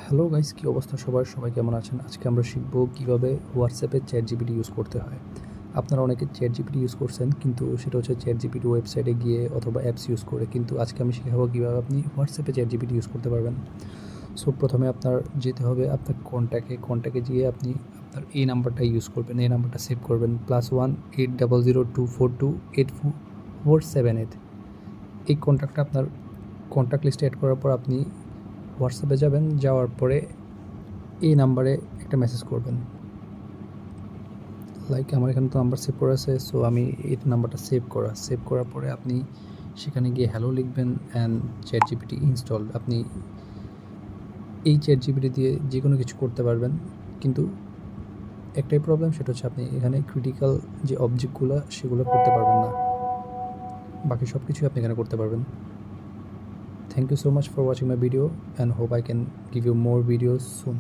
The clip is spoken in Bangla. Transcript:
হ্যালো গাইস, কী অবস্থা সবার? সবাই কেমন আছেন? আজকে আমরা শিখব কীভাবে হোয়াটসঅ্যাপে চ্যাটজিপিটি ইউজ করতে হয়। আপনারা অনেকে চ্যাটজিপিটি ইউজ করছেন, কিন্তু সেটা হচ্ছে চ্যাটজিপিটি ওয়েবসাইটে গিয়ে অথবা অ্যাপস ইউজ করে। কিন্তু আজকে আমি শেখাবো কীভাবে আপনি হোয়াটসঅ্যাপে চ্যাটজিপিটি ইউজ করতে পারবেন। সো প্রথমে আপনার যেতে হবে আপনার কন্ট্যাক্টে গিয়ে আপনি আপনার এই নাম্বারটা ইউজ করবেন, এই নাম্বারটা সেভ করবেন, +1 8002428478। এই কন্ট্যাক্টটা আপনার কন্ট্যাক্ট লিস্টে অ্যাড করার পর আপনি হোয়াটসঅ্যাপে যাবেন, যাওয়ার পরে এই নাম্বারে একটা মেসেজ করবেন। লাইক আমার এখানে তো নাম্বার সেভ করা আছে, সো আমি এই নাম্বারটা সেভ করার পরে আপনি সেখানে গিয়ে হ্যালো লিখবেন অ্যান্ড চ্যাটজিপিটি ইনস্টল। আপনি এই চ্যাটজিপিটি দিয়ে যে কোনো কিছু করতে পারবেন, কিন্তু একটাই প্রবলেম, সেটা হচ্ছে আপনি এখানে ক্রিটিক্যাল যে অবজেক্টগুলো সেগুলো করতে পারবেন না। বাকি সব কিছুই আপনি এখানে করতে পারবেন। Thank you so much for watching my video and hope I can give you more videos soon.